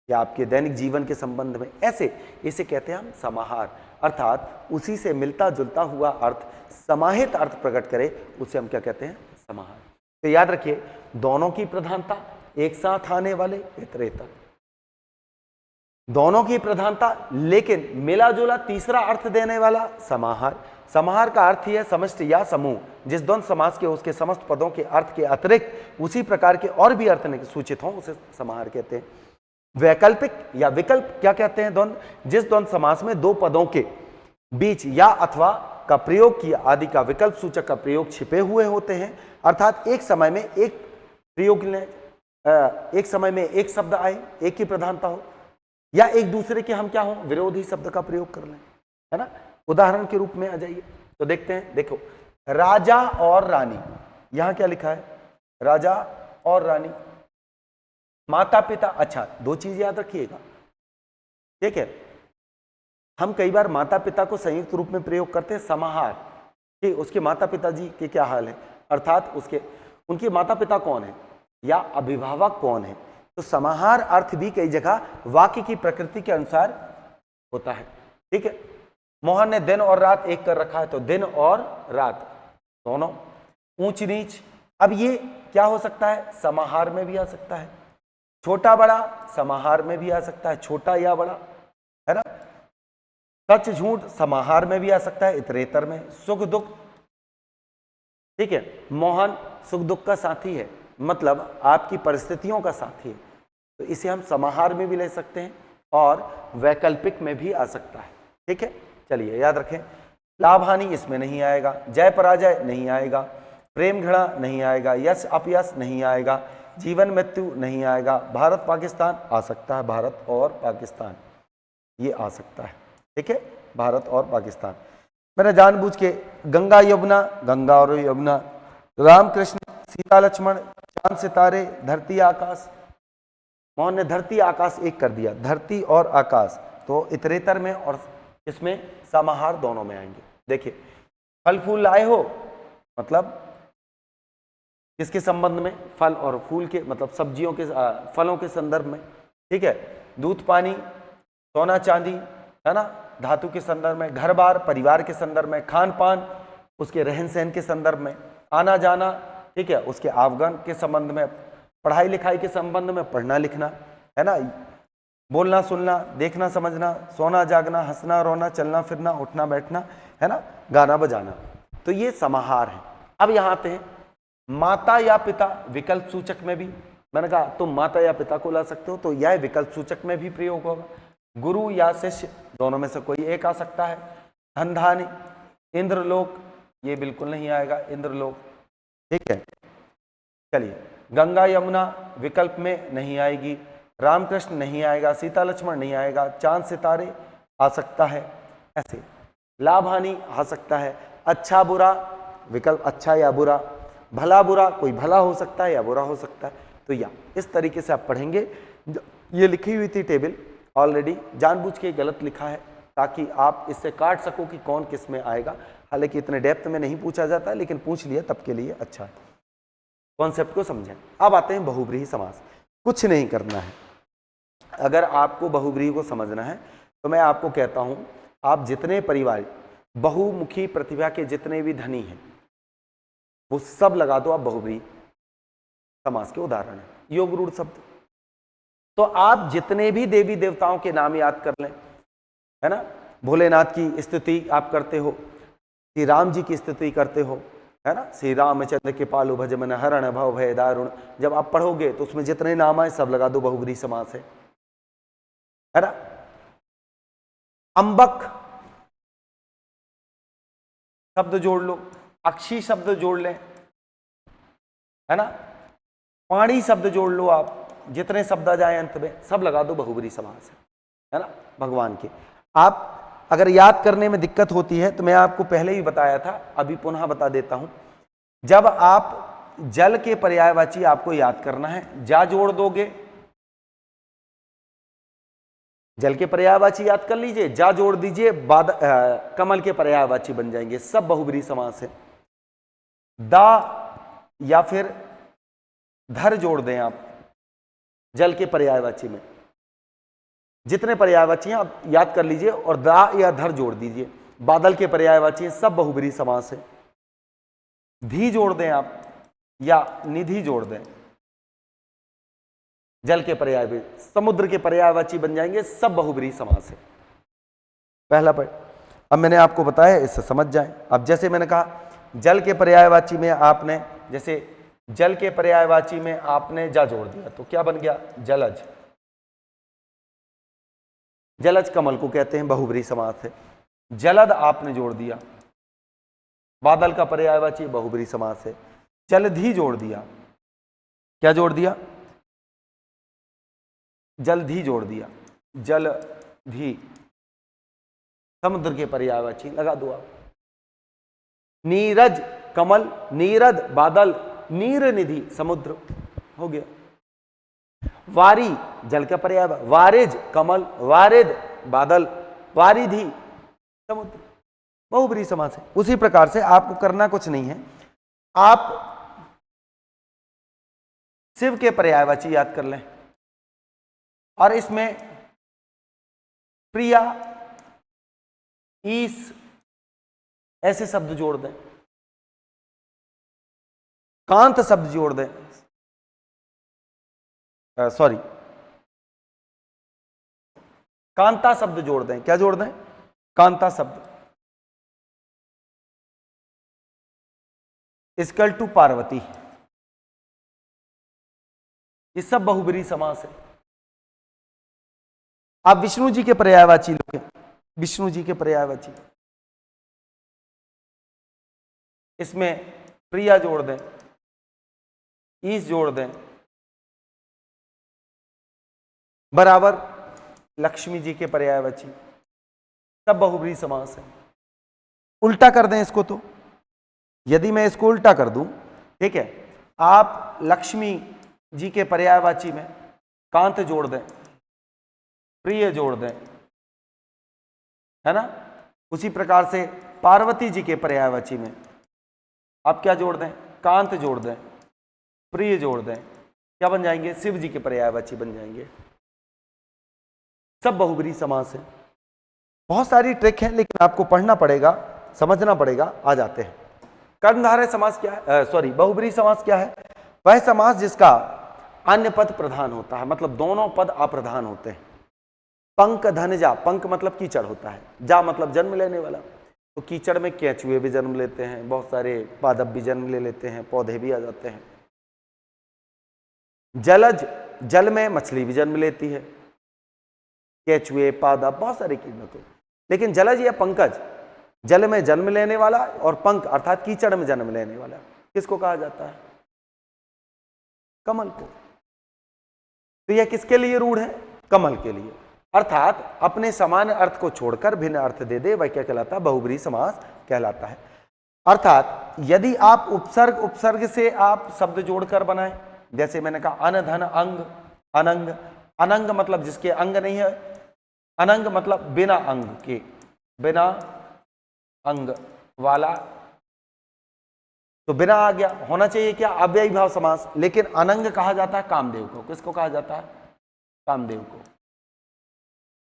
या आपके दैनिक जीवन के संबंध में, ऐसे इसे कहते हैं हम समाहार, अर्थात उसी से मिलता जुलता हुआ अर्थ, समाहित अर्थ प्रकट करे, उसे हम क्या कहते हैं, समाहार। तो याद रखिए, दोनों की प्रधानता, एक साथ आने वाले इतरेतर, दोनों की प्रधानता लेकिन मिला जुला तीसरा अर्थ देने वाला समाहार। समाहार का अर्थ ही है समष्टि या समूह, जिस द्वंद्व समास के उसके समस्त पदों के अर्थ के अतिरिक्त उसी प्रकार के और भी अर्थ सूचित हों, उसे समाहार कहते हैं। वैकल्पिक या विकल्प क्या कहते हैं, द्वंद्व, जिस द्वंद्व समास में दो पदों के बीच या अथवा का प्रयोग किया आदि का विकल्प सूचक का प्रयोग छिपे हुए होते हैं, अर्थात एक समय में एक प्रयोग, एक समय में एक शब्द आए, एक की प्रधानता हो, या एक दूसरे के हम क्या हो, विरोधी शब्द का प्रयोग कर लें, है ना। उदाहरण के रूप में आ जाइए तो देखते हैं, देखो राजा और रानी, यहां क्या लिखा है, राजा और रानी, माता पिता। अच्छा, दो चीज याद रखिएगा, ठीक है। हम कई बार माता पिता को संयुक्त रूप में प्रयोग करते हैं समाहार, कि उसके माता पिता जी के क्या हाल है, अर्थात उनके माता पिता कौन है या अभिभावक कौन है। तो समाहार अर्थ भी कई जगह वाक्य की प्रकृति के अनुसार होता है, ठीक है। मोहन ने दिन और रात एक कर रखा है, तो दिन और रात दोनों। ऊंच नीच, अब ये क्या हो सकता है, समाहार में भी आ सकता है। छोटा बड़ा समाहार में भी आ सकता है, छोटा या बड़ा, है ना। सच झूठ समाहार में भी आ सकता है, इतरेतर में। सुख दुख, ठीक है, मोहन सुख दुख का साथी है, मतलब आपकी परिस्थितियों का साथी है, तो इसे हम समाहार में भी ले सकते हैं और वैकल्पिक में भी आ सकता है, ठीक है। चलिए याद रखें, लाभ हानि इसमें नहीं आएगा, जय पराजय नहीं आएगा, प्रेम घृणा नहीं आएगा, यश अपयश नहीं आएगा, जीवन मृत्यु नहीं आएगा, भारत पाकिस्तान आ सकता है, भारत और पाकिस्तान ये आ सकता है, ठीक है, भारत और पाकिस्तान। मैंने जानबूझ के गंगा यमुना, गंगा और यमुना, राम कृष्ण, सीता लक्ष्मण, चांद सितारे, धरती आकाश, मोहन ने धरती आकाश एक कर दिया, धरती और आकाश तो इतरेतर में और इसमें समाहार दोनों में आएंगे। देखिए फल फूल लाए हो, मतलब किसके संबंध में, फल और फूल के, मतलब सब्जियों के, फलों के संदर्भ में, ठीक है। दूध पानी, सोना चांदी, है ना, धातु के संदर्भ में। घर बार, परिवार के संदर्भ में। खान पान, उसके रहन सहन के संदर्भ में। आना जाना, ठीक है, उसके आवागमन के संबंध में। पढ़ाई लिखाई के संबंध में, पढ़ना लिखना, है ना, बोलना सुनना, देखना समझना, सोना जागना, हंसना रोना, चलना फिरना, उठना बैठना, है ना, गाना बजाना, तो ये समाहार है। अब यहाँ आते हैं माता या पिता, विकल्प सूचक में भी मैंने कहा तुम माता या पिता को ला सकते हो, तो यह विकल्प सूचक में भी प्रयोग होगा। गुरु या शिष्य, दोनों में से कोई एक आ सकता है। धन धान्य, इंद्रलोक, ये बिल्कुल नहीं आएगा, इंद्रलोक, ठीक है। चलिए गंगा यमुना विकल्प में नहीं आएगी, रामकृष्ण नहीं आएगा, सीता लक्ष्मण नहीं आएगा, चांद सितारे आ सकता है, ऐसे। लाभ हानि आ सकता है। अच्छा बुरा विकल्प, अच्छा या बुरा, भला बुरा, कोई भला हो सकता है या बुरा हो सकता है, तो या इस तरीके से आप पढ़ेंगे। ये लिखी हुई थी टेबल ऑलरेडी, जानबूझ के गलत लिखा है ताकि आप इससे काट सको कि कौन किस में आएगा। हालांकि इतने डेप्थ में नहीं पूछा जाता, लेकिन पूछ लिया तब के लिए अच्छा है, कॉन्सेप्ट को समझें। अब आते हैं बहुब्रीहि समास। कुछ नहीं करना है, अगर आपको बहुब्रीहि को समझना है तो मैं आपको कहता हूं, आप जितने परिवार बहुमुखी प्रतिभा के जितने भी धनी हैं वो सब लगा दो, आप बहुब्रीहि समास के उदाहरण है। योग रूढ़ शब्द, तो आप जितने भी देवी देवताओं के नाम याद कर लें, है ना, भोलेनाथ की स्तुति आप करते हो, श्री राम जी की स्तुति करते हो, है ना, श्री रामचंद्र के पालु भज मन हरण भव भय दारुण, जब आप पढ़ोगे तो उसमें जितने नाम आए सब लगा दो, बहुब्रीहि समास है ना। अंबक शब्द जोड़ लो, अक्षी शब्द जोड़ लें, है ना, पाणी शब्द जोड़ लो, आप जितने शब्द आ जाए अंत में सब लगा दो, बहुब्रीहि समास है ना, भगवान के। आप अगर याद करने में दिक्कत होती है तो मैं आपको पहले ही बताया था, अभी पुनः बता देता हूं। जब आप जल के पर्यायवाची आपको याद करना है, जा जोड़ दोगे, जल के पर्यायवाची याद कर लीजिए, जा जोड़ दीजिए, कमल के पर्यायवाची बन जाएंगे, सब बहुब्रीहि समास है। दा या फिर धर जोड़ दें आप जल के पर्यायवाची में, जितने पर्यायवाची हैं आप याद कर लीजिए, और दा या धर जोड़ दीजिए, बादल के पर्यायवाची हैं, सब बहुब्रीहि समास है। धी जोड़ दें आप या निधि जोड़ दें, जल के पर्याय, समुद्र के पर्यायवाची बन जाएंगे, सब बहुब्रीहि समास है। पहला पॉइंट अब मैंने आपको बताया, इससे समझ जाए। अब जैसे मैंने कहा जल के पर्यायवाची में आपने, जैसे जल के पर्यायवाची में आपने जा जोड़ दिया तो क्या बन गया, जलज। जलज कमल को कहते हैं, बहुब्रीहि समास है। जलद आपने जोड़ दिया, बादल का पर्यायवाची, बहुब्रीहि समास है। जलधि जोड़ दिया, क्या जोड़ दिया, जलधि जोड़ दिया, जलधि, समुद्र के पर्यायवाची लगा दो आप। नीरज कमल, नीरद बादल, नीर निधि समुद्र, हो गया। वारी जल का पर्याय, वारिज कमल, वारिद बादल, वारिधि समुद्र, बहुब्रीहि समास है। उसी प्रकार से आपको करना कुछ नहीं है, आप शिव के पर्यायवाची याद कर लें और इसमें प्रिया, ईश ऐसे शब्द जोड़ दें, कांत शब्द जोड़ दें, सॉरी कांता शब्द जोड़ दें। क्या जोड़ दें? कांता शब्द। इक्वल टू पार्वती, ये सब बहुब्रीहि समास है। आप विष्णु जी के पर्यायवाची लोग, विष्णु जी के पर्यायवाची, इसमें प्रिया जोड़ दें, ईश जोड़ दें, बराबर लक्ष्मी जी के पर्यायवाची, सब बहुब्रीहि समास है। उल्टा कर दें इसको, तो यदि मैं इसको उल्टा कर दूं, ठीक है, आप लक्ष्मी जी के पर्यायवाची में कांत जोड़ दें, प्रिय जोड़ दें, है ना। उसी प्रकार से पार्वती जी के पर्यायवाची में आप क्या जोड़ दें? कांत जोड़ दें, प्रिय जोड़ दें, क्या बन जाएंगे? शिव जी के पर्यायवाची बन जाएंगे। सब बहुब्रीहि समास है। बहुत सारी ट्रिक है, लेकिन आपको पढ़ना पड़ेगा, समझना पड़ेगा, आ जाते हैं। कर्मधारय समास क्या है? सॉरी, बहुब्रीहि समास क्या है? वह समास जिसका अन्य पद प्रधान होता है, मतलब दोनों पद अप्रधान होते हैं। पंक धन जा, पंक मतलब कीचड़ होता है, जा मतलब जन्म लेने वाला, तो कीचड़ में केंचुए भी जन्म लेते हैं, बहुत सारे पादप भी जन्म ले लेते हैं, पौधे भी आ जाते हैं। जलज, जल में मछली भी जन्म लेती है, केंचुए, पादप, बहुत सारे कीटनाशक। लेकिन जलज या पंकज, जल में जन्म लेने वाला, और पंख अर्थात कीचड़ में जन्म लेने वाला, किसको कहा जाता है? कमल को। तो यह किसके लिए रूढ़ है? कमल के लिए। अर्थात अपने समान अर्थ को छोड़कर भिन्न अर्थ दे दे, वह क्या कहलाता है? बहुब्रीहि समास कहलाता है। अर्थात यदि आप उपसर्ग उपसर्ग से आप शब्द जोड़कर बनाएं, जैसे मैंने कहा अन धन अंग, अनंग, अनंग मतलब जिसके अंग नहीं है, अनंग मतलब बिना अंग के, बिना अंग वाला, तो बिना आ गया, होना चाहिए क्या? अव्ययी भाव समास। लेकिन अनंग कहा जाता है कामदेव को। किसको कहा जाता है? कामदेव को।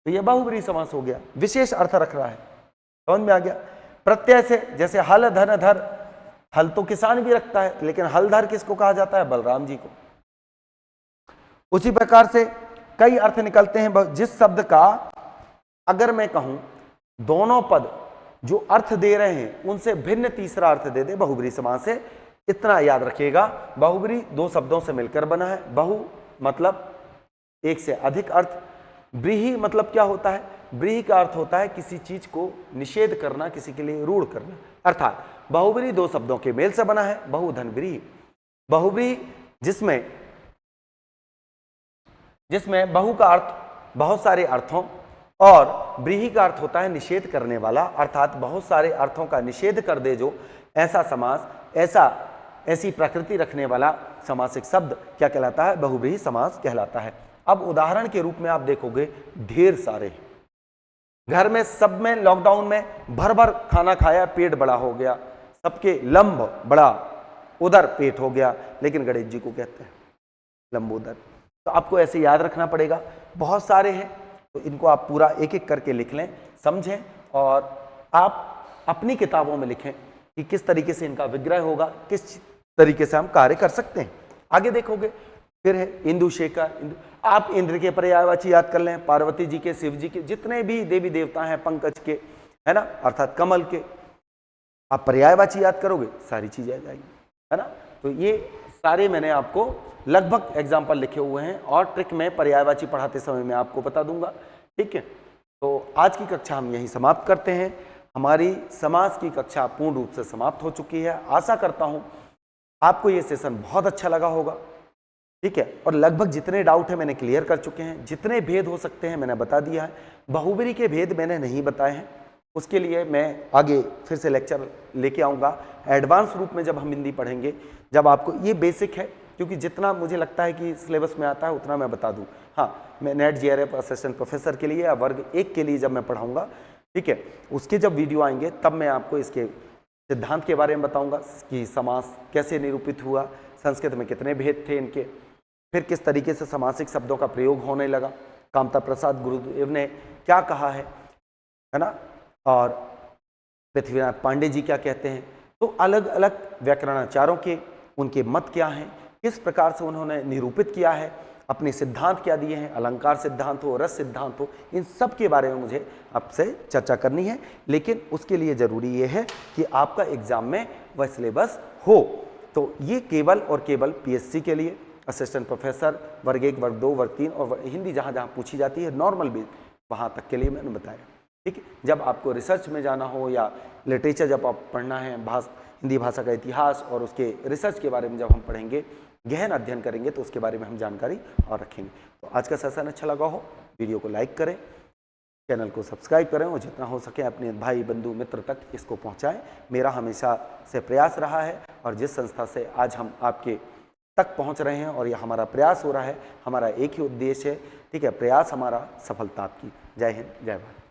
तो यह बहुब्रीहि समास हो गया, विशेष अर्थ रख रहा है, समझ में आ गया। प्रत्यय से, जैसे हल धन धर, हल तो किसान भी रखता है, लेकिन हलधर किसको कहा जाता है? बलराम जी को। उसी प्रकार से कई अर्थ निकलते हैं। जिस शब्द का अगर मैं कहूं दोनों पद जो अर्थ दे रहे हैं उनसे भिन्न तीसरा अर्थ दे दे, बहुब्रीहि समास से। इतना याद रखिएगा, बहुब्रीहि दो शब्दों से मिलकर बना है। बहु मतलब एक से अधिक अर्थ, ब्रीहि मतलब क्या होता है? ब्रीहि का अर्थ होता है किसी चीज को निषेध करना, किसी के लिए रूढ़ करना। अर्थात बहुब्रीहि दो शब्दों के मेल से बना है, बहु धन ब्रीहि। बहुब्रीहि जिसमें बहु का अर्थ बहुत सारे अर्थों और ब्रीहि का अर्थ होता है निषेध करने वाला, अर्थात बहुत सारे अर्थों का निषेध कर दे जो ऐसा समास, ऐसी प्रकृति रखने वाला समासिक शब्द क्या कहलाता है? बहुब्रीहि समास कहलाता है। अब उदाहरण के रूप में आप देखोगे ढेर सारे, घर में सब में लॉकडाउन में भर भर खाना खाया, पेट बड़ा हो गया, सबके लंब बड़ा, उदर पेट हो गया, लेकिन गणेश जी को कहते हैं लंबोदर। तो आपको ऐसे याद रखना पड़ेगा, बहुत सारे हैं, तो इनको आप पूरा एक एक करके लिख लें, समझें, और आप अपनी किताबों में लिखें कि किस तरीके से इनका विग्रह होगा, किस तरीके से हम कार्य कर सकते हैं। आगे देखोगे फिर है इंदु शेखर। आप इंद्र के पर्यायवाची याद कर लें, पार्वती जी के, शिव जी के, जितने भी देवी देवता हैं पंकज के, है ना, अर्थात कमल के, आप पर्यायवाची याद करोगे सारी चीजें आ जाएंगी, है ना। तो ये सारे मैंने आपको लगभग एग्जाम्पल लिखे हुए हैं, और ट्रिक में पर्यायवाची पढ़ाते समय मैं आपको बता दूंगा, ठीक है। तो आज की कक्षा हम यहीं समाप्त करते हैं। हमारी समास की कक्षा पूर्ण रूप से समाप्त हो चुकी है। आशा करता हूं आपको ये सेशन बहुत अच्छा लगा होगा। ठीक है। और लगभग जितने डाउट है मैंने क्लियर कर चुके हैं, जितने भेद हो सकते हैं मैंने बता दिया है। बहुब्री के भेद मैंने नहीं बताए हैं, उसके लिए मैं आगे फिर से लेक्चर लेके आऊँगा एडवांस रूप में जब हम हिंदी पढ़ेंगे, जब आपको ये बेसिक है, क्योंकि जितना मुझे लगता है कि सिलेबस में आता है उतना मैं बता दूँ। हाँ, मैं नेट JRF असिस्टेंट प्रोफेसर के लिए या वर्ग 1 के लिए जब मैं पढ़ाऊँगा, ठीक है, उसके जब वीडियो आएंगे तब मैं आपको इसके सिद्धांत के बारे में बताऊँगा कि समास कैसे निरूपित हुआ, संस्कृत में कितने भेद थे इनके, फिर किस तरीके से समासिक शब्दों का प्रयोग होने लगा, कामता प्रसाद गुरुदेव ने क्या कहा है ना, और पृथ्वीनाथ पांडे जी क्या कहते हैं। तो अलग अलग व्याकरणाचार्यों के उनके मत क्या हैं, किस प्रकार से उन्होंने निरूपित किया है, अपने सिद्धांत क्या दिए हैं, अलंकार सिद्धांत हो, रस सिद्धांत हो, इन सब के बारे में मुझे आपसे चर्चा करनी है। लेकिन उसके लिए ज़रूरी ये है कि आपका एग्जाम में वह सिलेबस हो। तो ये केवल और केवल PSC के लिए, असिस्टेंट प्रोफेसर वर्ग 1, वर्ग 2, वर्ग 3 और हिंदी जहाँ जहाँ पूछी जाती है नॉर्मल भी, वहाँ तक के लिए मैंने बताया। ठीक है, जब आपको रिसर्च में जाना हो या लिटरेचर जब आप पढ़ना है, हिंदी भाषा का इतिहास और उसके रिसर्च के बारे में जब हम पढ़ेंगे, गहन अध्ययन करेंगे, तो उसके बारे में हम जानकारी और रखेंगे। तो आज का सेशन अच्छा लगा हो, वीडियो को लाइक करें, चैनल को सब्सक्राइब करें और जितना हो सके अपने भाई बंधु मित्र तक इसको पहुंचाएं। मेरा हमेशा से प्रयास रहा है, और जिस संस्था से आज हम आपके तक पहुंच रहे हैं और यह हमारा प्रयास हो रहा है, हमारा एक ही उद्देश्य है, ठीक है, प्रयास हमारा, सफलता आपकी। जय हिंद, जय भारत।